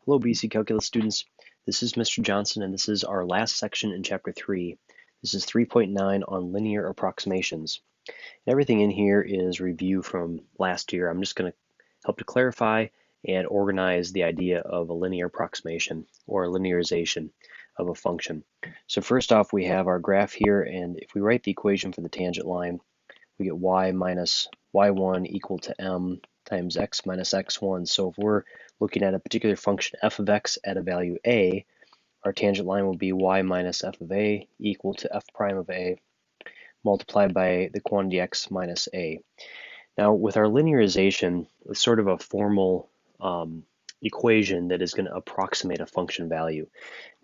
Hello, BC Calculus students. This is Mr. Johnson, and this is our last section in Chapter 3. This is 3.9 on linear approximations. Everything in here is review from last year. I'm just going to help to clarify and organize the idea of a linear approximation or a linearization of a function. So first off, we have our graph here, and if we write the equation for the tangent line, we get y minus y1 equal to m times x minus x1. So if we're looking at a particular function f of x at a value a, our tangent line will be y minus f of a equal to f prime of a multiplied by the quantity x minus a. Now with our linearization, it's sort of a formal equation that is going to approximate a function value.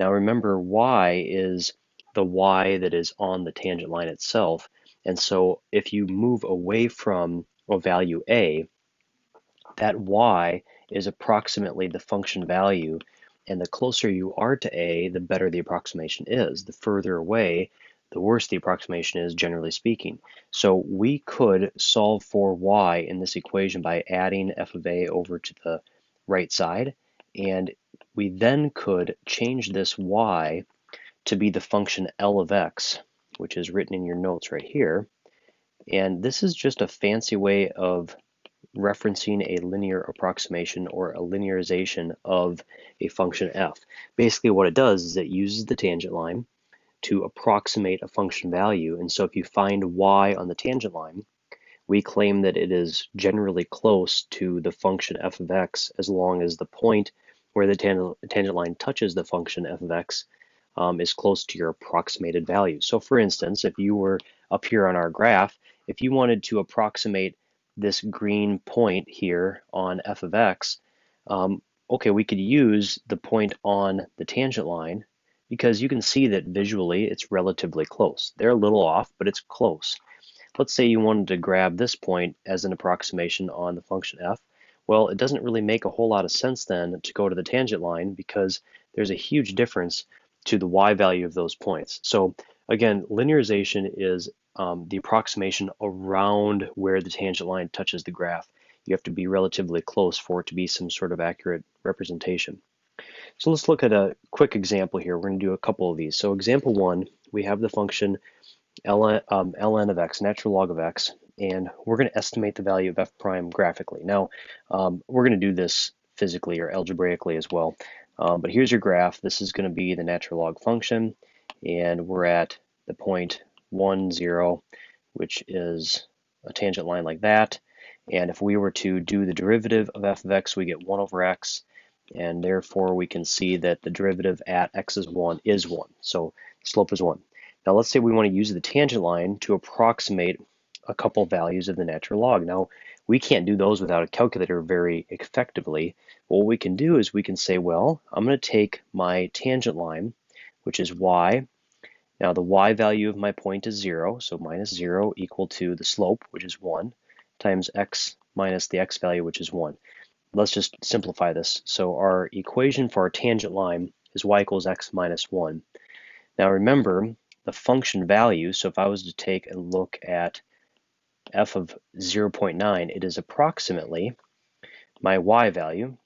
Now remember, y is the y that is on the tangent line itself. And so if you move away from a value a, that y is approximately the function value, and the closer you are to a, the better the approximation is. The further away, the worse the approximation is, generally speaking. So we could solve for y in this equation by adding f of a over to the right side, and we then could change this y to be the function L of x, which is written in your notes right here. And this is just a fancy way of referencing a linear approximation or a linearization of a function f. Basically what it does is it uses the tangent line to approximate a function value. And so if you find y on the tangent line, we claim that it is generally close to the function f of x as long as the point where the tangent line touches the function f of x is close to your approximated value. So for instance, if you were up here on our graph, if you wanted to approximate this green point here on f of x, okay, we could use the point on the tangent line because you can see that visually it's relatively close. They're a little off, but it's close. Let's say you wanted to grab this point as an approximation on the function f. Well, it doesn't really make a whole lot of sense then to go to the tangent line because there's a huge difference to the y value of those points. So again, linearization is the approximation around where the tangent line touches the graph. You have to be relatively close for it to be some sort of accurate representation. So let's look at a quick example here. We're going to do a couple of these. So example one, we have the function ln of x, natural log of x, and we're going to estimate the value of f prime graphically. Now, we're going to do this physically or algebraically as well. But here's your graph. This is going to be the natural log function, and we're at the point 1, 0, which is a tangent line like that. And if we were to do the derivative of f of x, we get 1 over x, and therefore we can see that the derivative at x is 1 is 1. So the slope is 1. Now let's say we want to use the tangent line to approximate a couple values of the natural log. Now we can't do those without a calculator very effectively. What we can do is we can say, well, I'm going to take my tangent line, which is y. Now the y value of my point is 0, so minus 0 equal to the slope, which is 1, times x minus the x value, which is 1. Let's just simplify this. So our equation for our tangent line is y equals x minus 1. Now remember, the function value, so if I was to take a look at f of 0.9, it is approximately my y value,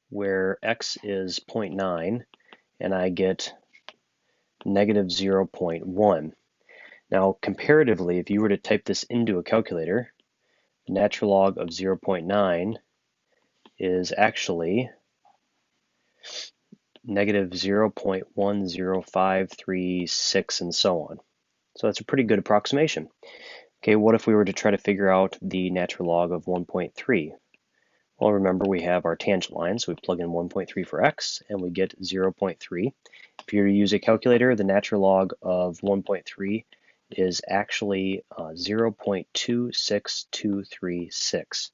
where x is 0.9, and I get negative 0.1. Now, comparatively, if you were to type this into a calculator, the natural log of 0.9 is actually negative 0.10536, and so on. So that's a pretty good approximation. Okay, what if we were to try to figure out the natural log of 1.3? Well, remember we have our tangent line, so we plug in 1.3 for x, and we get 0.3. If you were to use a calculator, the natural log of 1.3 is actually 0.26236.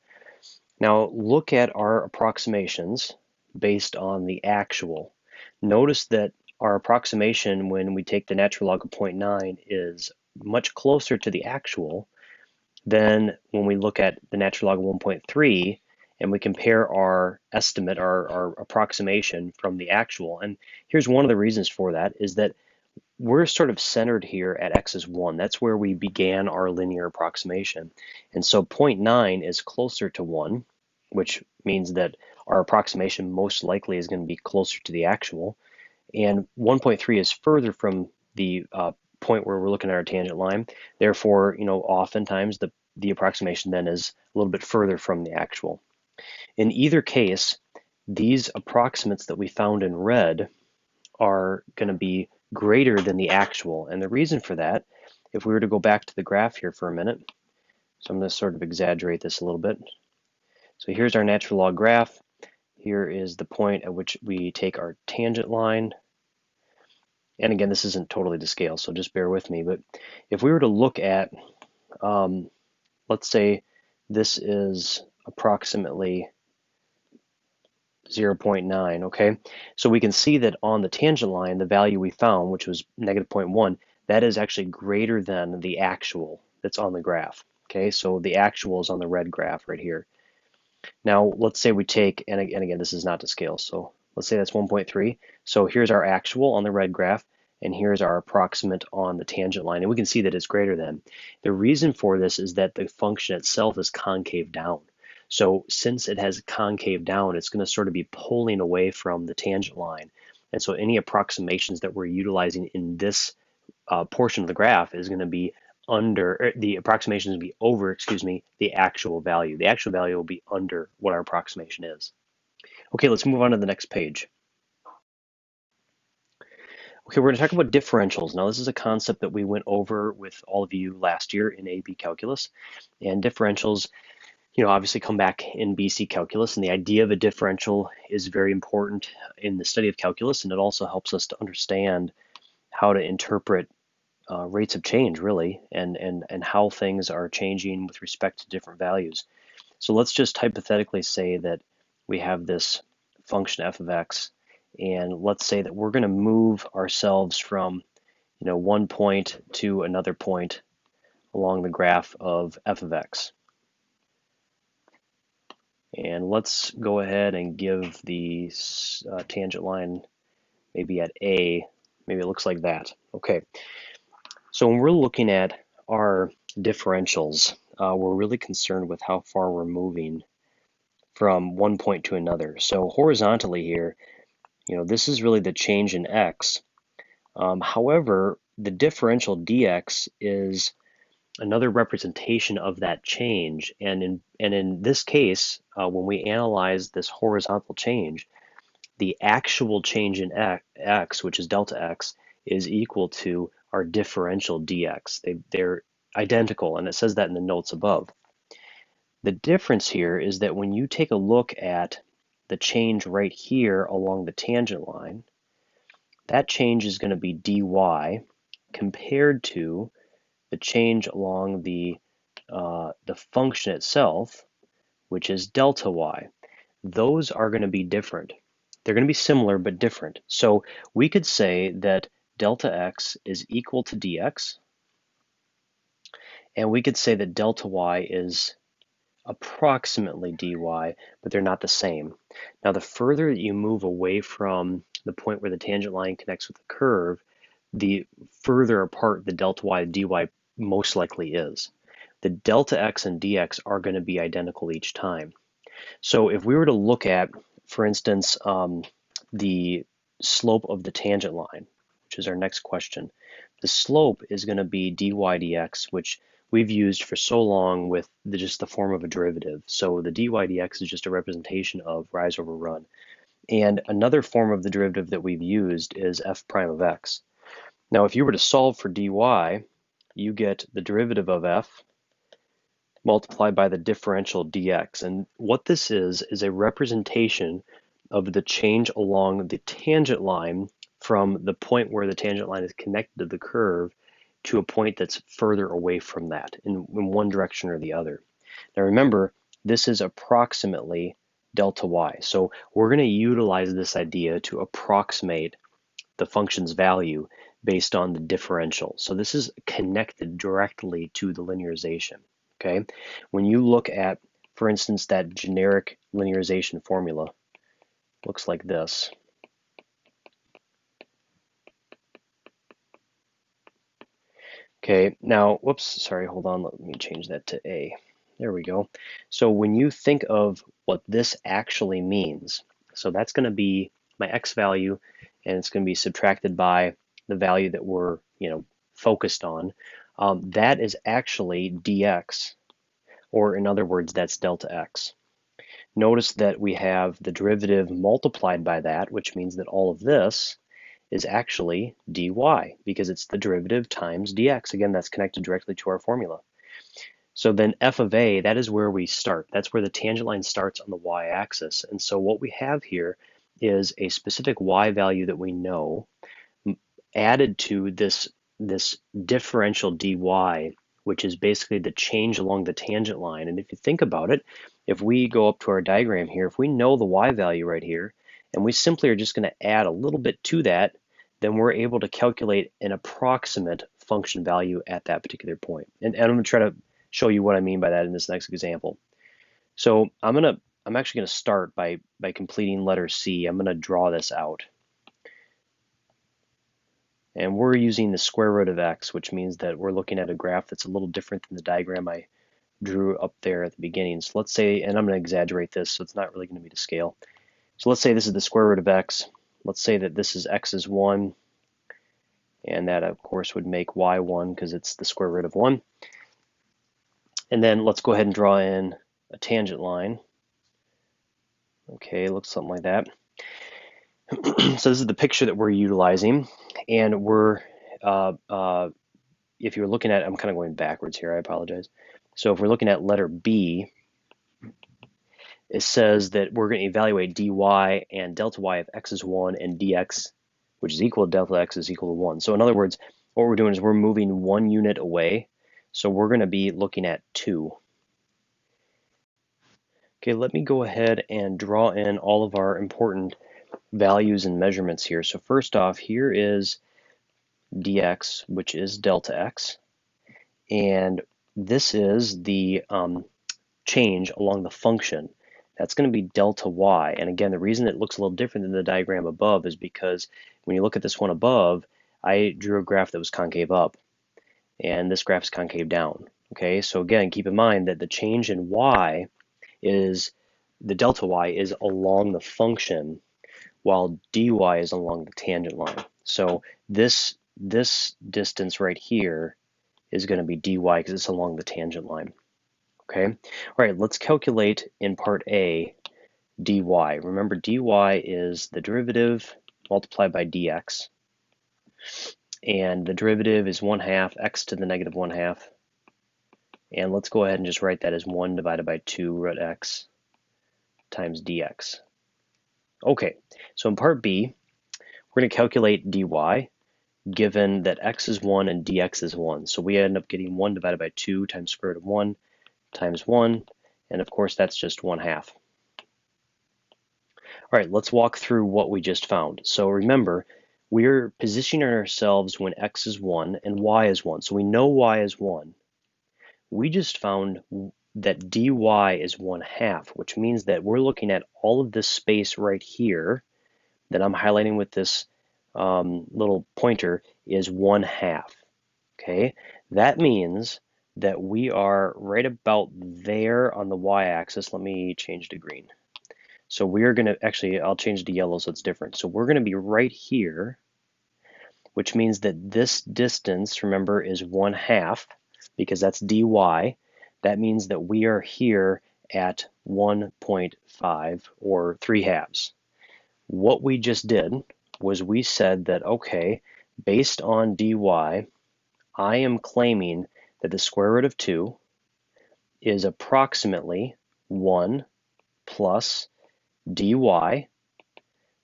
Now look at our approximations based on the actual. Notice that our approximation when we take the natural log of 0.9 is much closer to the actual than when we look at the natural log of 1.3 and we compare our estimate, our approximation from the actual. And here's one of the reasons for that is that we're sort of centered here at x is 1. That's where we began our linear approximation. And so 0.9 is closer to 1, which means that our approximation most likely is going to be closer to the actual, and 1.3 is further from the point where we're looking at our tangent line. Therefore, oftentimes the approximation then is a little bit further from the actual. In either case, these approximates that we found in red are going to be greater than the actual. And the reason for that, if we were to go back to the graph here for a minute, so I'm going to sort of exaggerate this a little bit. So here's our natural log graph. Here is the point at which we take our tangent line. And again, this isn't totally to scale, so just bear with me. But if we were to look at, let's say this is approximately 0.9, okay? So we can see that on the tangent line, the value we found, which was negative 0.1, that is actually greater than the actual that's on the graph, okay? So the actual is on the red graph right here. Now, let's say we take, and again, this is not to scale, so let's say that's 1.3. So here's our actual on the red graph, and here's our approximate on the tangent line, and we can see that it's greater than. The reason for this is that the function itself is concave down. So since it has concave down, it's going to sort of be pulling away from the tangent line. And so any approximations that we're utilizing in this portion of the graph is going to be under, the approximation is going to be over, excuse me, the actual value. The actual value will be under what our approximation is. Okay, let's move on to the next page. Okay, we're going to talk about differentials. Now, this is a concept that we went over with all of you last year in AB Calculus. And differentials, obviously come back in BC Calculus. And the idea of a differential is very important in the study of calculus. And it also helps us to understand how to interpret rates of change, really, and how things are changing with respect to different values. So let's just hypothetically say that we have this function f of x, and let's say that we're going to move ourselves from one point to another point along the graph of f of x. And let's go ahead and give the tangent line maybe at A. Maybe it looks like that. Okay. So when we're looking at our differentials, we're really concerned with how far we're moving from one point to another. So horizontally here, this is really the change in x. However, the differential dx is another representation of that change. And in this case, when we analyze this horizontal change, the actual change in x, which is delta x, is equal to our differential dx. They're identical, and it says that in the notes above. The difference here is that when you take a look at the change right here along the tangent line, that change is going to be dy compared to the change along the function itself, which is delta y. Those are going to be different. They're going to be similar but different. So we could say that delta x is equal to dx, and we could say that delta y is approximately dy, but they're not the same. Now, the further that you move away from the point where the tangent line connects with the curve, the further apart the delta y and dy most likely is. The delta x and dx are going to be identical each time. So if we were to look at, for instance, the slope of the tangent line, which is our next question, the slope is going to be dy dx, which we've used for so long with just the form of a derivative. So the dy dx is just a representation of rise over run. And another form of the derivative that we've used is f prime of x. Now, if you were to solve for dy, you get the derivative of f multiplied by the differential dx. And what this is a representation of the change along the tangent line from the point where the tangent line is connected to the curve to a point that's further away from that in one direction or the other. Now remember, this is approximately delta y. So we're going to utilize this idea to approximate the function's value based on the differential. So this is connected directly to the linearization. Okay, when you look at, for instance, that generic linearization formula, looks like this. Okay, now, whoops, sorry, hold on, let me change that to A. There we go. So when you think of what this actually means, so that's going to be my x value, and it's going to be subtracted by the value that we're, focused on. That is actually dx, or in other words, that's delta x. Notice that we have the derivative multiplied by that, which means that all of this is actually dy, because it's the derivative times dx. Again, that's connected directly to our formula. So then f of a, that is where we start. That's where the tangent line starts on the y-axis. And so what we have here is a specific y value that we know added to this differential dy, which is basically the change along the tangent line. And if you think about it, if we go up to our diagram here, if we know the y value right here, and we simply are just going to add a little bit to that, then we're able to calculate an approximate function value at that particular point. And I'm going to try to show you what I mean by that in this next example. So I'm actually going to start by completing letter C. I'm going to draw this out. And we're using the square root of x, which means that we're looking at a graph that's a little different than the diagram I drew up there at the beginning. So let's say, and I'm going to exaggerate this, so it's not really going to be to scale. So let's say this is the square root of x. Let's say that this is x is 1, and that, of course, would make y 1 because it's the square root of 1. And then let's go ahead and draw in a tangent line. Okay, looks something like that. So this is the picture that we're utilizing, and we're, if you're looking at, I'm kind of going backwards here, I apologize. So if we're looking at letter B, it says that we're going to evaluate dy and delta y of x is 1 and dx, which is equal to delta x, is equal to 1. So in other words, what we're doing is we're moving 1 unit away. So we're going to be looking at 2. Okay, let me go ahead and draw in all of our important values and measurements here. So first off, here is dx, which is delta x. And this is the change along the function. That's going to be delta y. And again, the reason it looks a little different than the diagram above is because when you look at this one above, I drew a graph that was concave up, and this graph is concave down. Okay, so again, keep in mind that the change in y is, the delta y is along the function, while dy is along the tangent line. So this distance right here is going to be dy because it's along the tangent line. Okay, all right, let's calculate in part A dy. Remember, dy is the derivative multiplied by dx, and the derivative is 1/2 x to the negative 1/2. And let's go ahead and just write that as 1 divided by 2 root x times dx. Okay, so in part B, we're going to calculate dy given that x is 1 and dx is 1. So we end up getting 1 divided by 2 times square root of 1 times 1, and of course that's just 1/2. All right, let's walk through what we just found. So remember, we're positioning ourselves when x is 1 and y is 1. So we know y is 1. We just found that dy is 1/2, which means that we're looking at all of this space right here that I'm highlighting with this little pointer is 1/2. Okay, that means that we are right about there on the y-axis. Let me change to green. So we are going to, actually, I'll change to yellow so it's different. So we're going to be right here, which means that this distance, remember, is 1/2 because that's dy. That means that we are here at 1.5 or 3/2. What we just did was we said that, okay, based on dy, I am claiming that the square root of 2 is approximately 1 plus dy,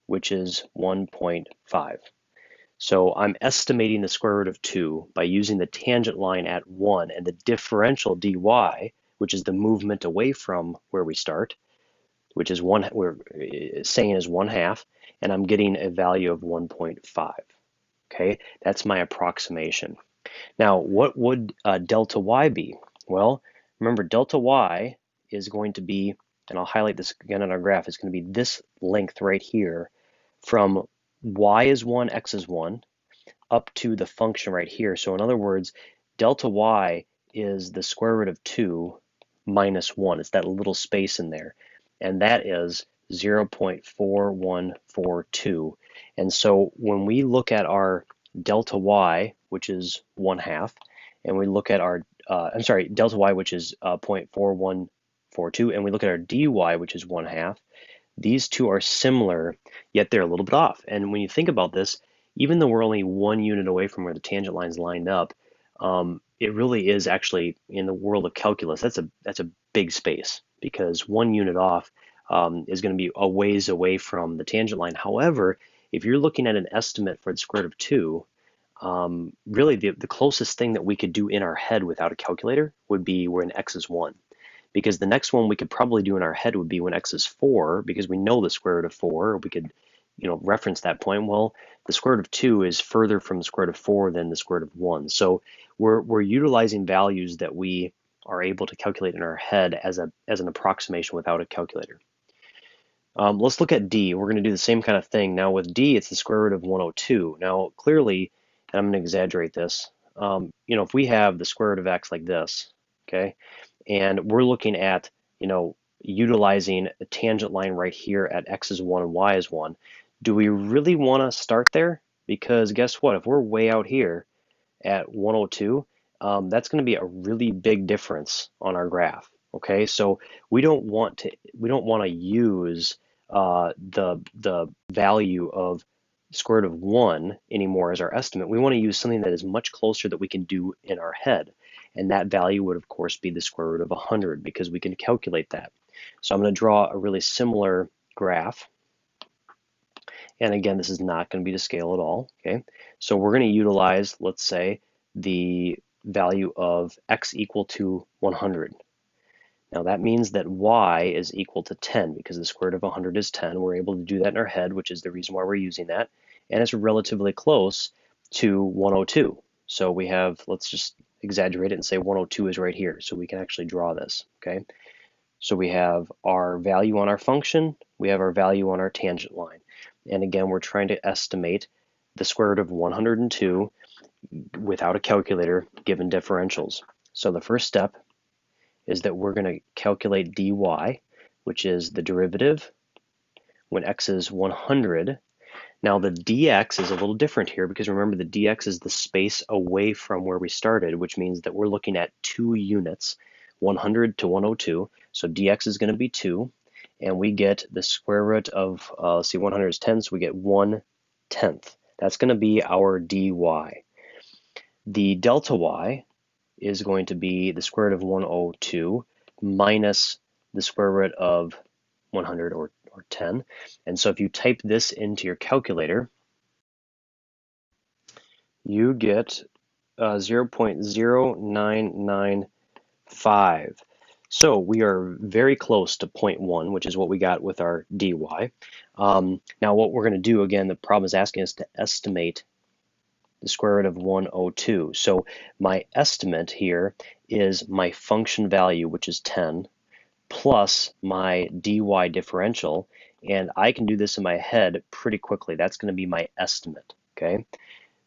which is 1.5. So I'm estimating the square root of 2 by using the tangent line at 1, and the differential dy, which is the movement away from where we start, which is we're saying is 1/2, and I'm getting a value of 1.5. Okay, that's my approximation. Now, what would delta y be? Well, remember, delta y is going to be, and I'll highlight this again on our graph, it's going to be this length right here from y is 1, x is 1, up to the function right here. So in other words, delta y is the square root of 2 minus 1. It's that little space in there. And that is 0.4142. And so when we look at our delta y, which is 1/2, and we look at our, delta y, which is 0.4142, and we look at our dy, which is 1/2, these two are similar, yet they're a little bit off. And when you think about this, even though we're only 1 unit away from where the tangent line's lined up, it really is actually, in the world of calculus, that's a big space, because 1 unit off is going to be a ways away from the tangent line. However, if you're looking at an estimate for the square root of 2, really the closest thing that we could do in our head without a calculator would be when x is 1. Because the next one we could probably do in our head would be when x is 4, because we know the square root of 4. We could, reference that point. Well, the square root of 2 is further from the square root of 4 than the square root of 1. So we're utilizing values that we are able to calculate in our head as an approximation without a calculator. Let's look at d. We're going to do the same kind of thing. Now with d, it's the square root of 102. Now clearly, and I'm going to exaggerate this, if we have the square root of x like this, okay, and we're looking at, utilizing a tangent line right here at x is 1 and y is 1, do we really want to start there? Because guess what? If we're way out here at 102, that's going to be a really big difference on our graph. Okay, so we don't want to use the value of square root of 1 anymore as our estimate. We want to use something that is much closer that we can do in our head. And that value would, of course, be the square root of 100, because we can calculate that. So I'm going to draw a really similar graph. And again, this is not going to be to scale at all. Okay, so we're going to utilize, let's say, the value of x equal to 100. Now that means that y is equal to 10, because the square root of 100 is 10. We're able to do that in our head, which is the reason why we're using that. And it's relatively close to 102. So we have, let's just exaggerate it and say 102 is right here. So we can actually draw this, okay? So we have our value on our function, we have our value on our tangent line. And again, we're trying to estimate the square root of 102 without a calculator given differentials. So the first step is that we're going to calculate dy, which is the derivative when x is 100. Now the dx is a little different here, because remember the dx is the space away from where we started, which means that we're looking at 2 units, 100 to 102. So dx is going to be 2, and we get the square root of, let's see, 100 is 10, so we get 1/10. That's going to be our dy. The delta y is going to be the square root of 102 minus the square root of 100, or 10. And so if you type this into your calculator, you get 0.0995. So we are very close to 0.1, which is what we got with our dy. Now what we're going to do, again, the problem is asking us to estimate the square root of 102. So my estimate here is my function value, which is 10, plus my dy differential, and I can do this in my head pretty quickly. That's going to be my estimate, okay?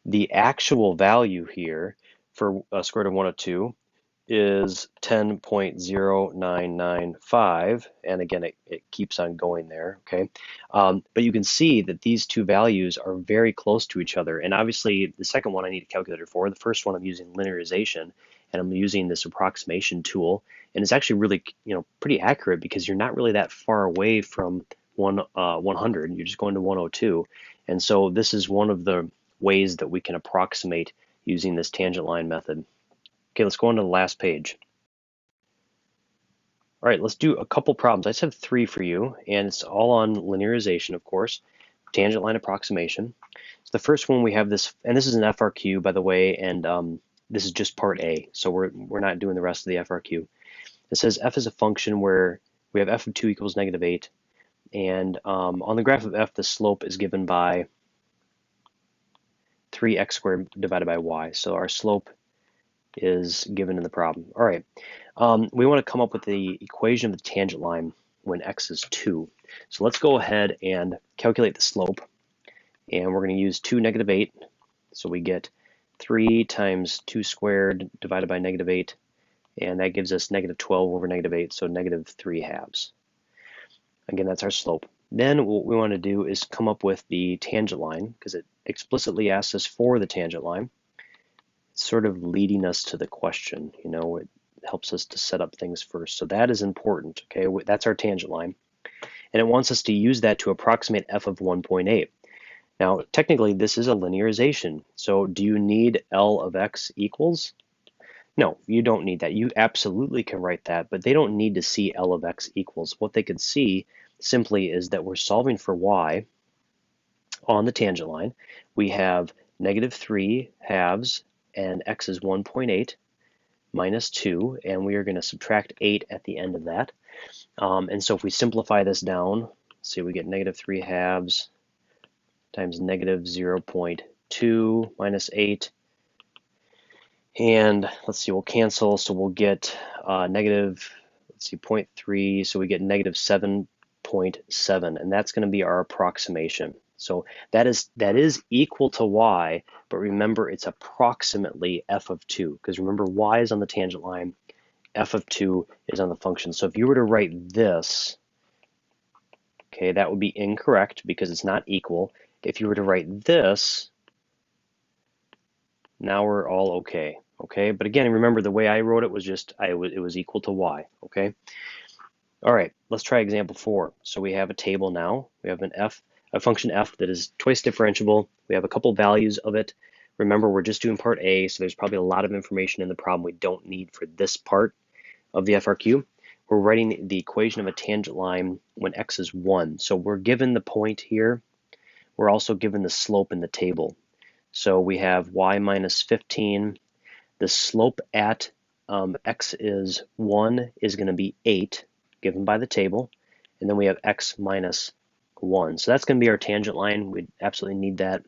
The actual value here for square root of 102 is 10.0995, and again, it keeps on going there, okay? But you can see that these two values are very close to each other, and obviously the second one I need a calculator for. The first one I'm using linearization, and I'm using this approximation tool, and it's actually really, pretty accurate, because you're not really that far away from 100. You're just going to 102, and so this is one of the ways that we can approximate using this tangent line method. Okay, let's go on to the last page. All right, let's do a couple problems. I just have 3 for you, and it's all on linearization, of course, tangent line approximation. So the first one we have this, and this is an FRQ, by the way, and this is just part A, so we're not doing the rest of the FRQ. It says f is a function where we have f of 2 equals -8, and on the graph of f, the slope is given by 3x squared divided by y. So our slope is given in the problem. All right, we want to come up with the equation of the tangent line when x is 2. So let's go ahead and calculate the slope, and we're going to use 2 -8. So we get 3 times 2 squared divided by -8, and that gives us negative 12 over negative 8, so negative 3 halves. Again, that's our slope. Then what we want to do is come up with the tangent line, because it explicitly asks us for the tangent line. It's sort of leading us to the question, you know, it helps us to set up things first. So that is important, okay? That's our tangent line. And it wants us to use that to approximate f of 1.8. Now, technically, this is a linearization. So do you need L of x equals? No, you don't need that. You absolutely can write that, but they don't need to see L of x equals. What they could see simply is that we're solving for y on the tangent line. We have negative 3 halves, and x is 1.8 minus 2, and we are going to subtract 8 at the end of that. And so if we simplify this down, see, we get negative 3 halves times negative 0.2 minus 8. And let's see, we'll cancel, so we'll get negative, let's see, 0.3, so we get negative 7.7, and that's going to be our approximation. So that is equal to y, but remember it's approximately f of 2, because remember y is on the tangent line, f of 2 is on the function. So if you were to write this, okay, that would be incorrect because it's not equal. If you were to write this, now we're all okay. Okay, but again, remember the way I wrote it was just it was equal to y. Okay. All right, let's try example 4. So we have a table now. We have a function f that is twice differentiable. We have a couple values of it. Remember, we're just doing part A, so there's probably a lot of information in the problem we don't need for this part of the FRQ. We're writing the equation of a tangent line when x is 1. So we're given the point here. We're also given the slope in the table. So we have y minus 15. The slope at x is 1 is going to be 8, given by the table. And then we have x minus 1. So that's going to be our tangent line. We absolutely need that.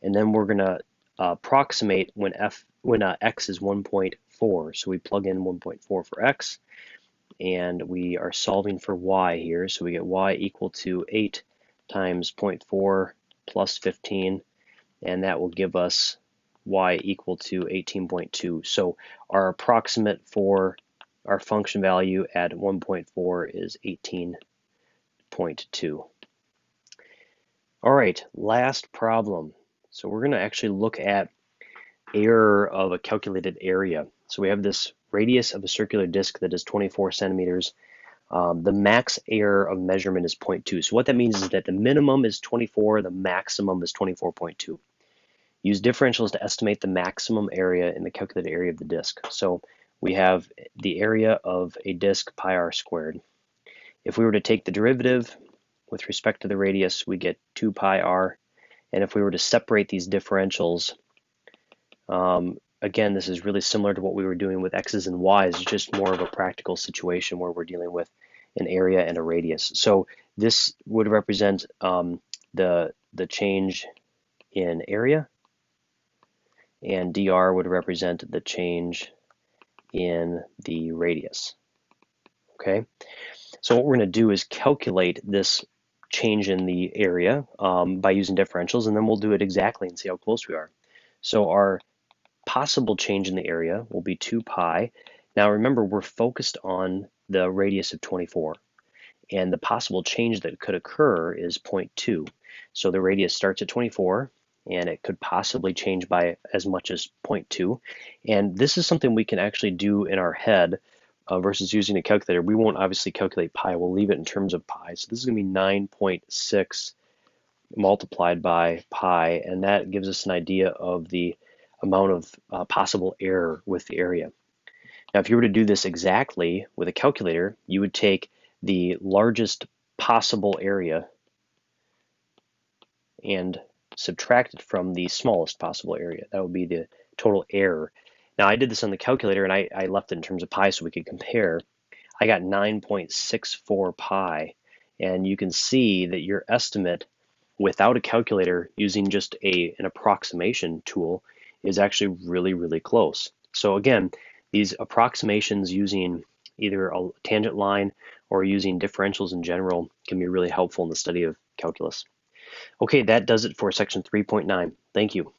And then we're going to approximate when x is 1.4. So we plug in 1.4 for x. And we are solving for y here. So we get y equal to 8 times 0.4 plus 15. And that will give us y equal to 18.2. So our approximate for our function value at 1.4 is 18.2. All right, last problem. So we're going to actually look at error of a calculated area. So we have this radius of a circular disc that is 24 centimeters. The max error of measurement is 0.2. So what that means is that the minimum is 24, the maximum is 24.2. Use differentials to estimate the maximum area in the calculated area of the disk. So we have the area of a disk pi r squared. If we were to take the derivative with respect to the radius, we get 2 pi r. And if we were to separate these differentials, again, this is really similar to what we were doing with x's and y's. It's just more of a practical situation where we're dealing with an area and a radius. So this would represent the change in area, and dr would represent the change in the radius. Okay, so what we're going to do is calculate this change in the area by using differentials, and then we'll do it exactly and see how close we are. So our possible change in the area will be 2 pi. Now remember, we're focused on the radius of 24, and the possible change that could occur is 0.2. So the radius starts at 24, and it could possibly change by as much as 0.2. And this is something we can actually do in our head versus using a calculator. We won't obviously calculate pi. We'll leave it in terms of pi. So this is going to be 9.6 multiplied by pi, and that gives us an idea of the amount of possible error with the area. Now, if you were to do this exactly with a calculator, you would take the largest possible area and subtract it from the smallest possible area. That would be the total error. Now, I did this on the calculator, and I left it in terms of pi so we could compare. I got 9.64 pi, and you can see that your estimate without a calculator using just an approximation tool is actually really, really close. So again, these approximations using either a tangent line or using differentials in general can be really helpful in the study of calculus. Okay, that does it for section 3.9. Thank you.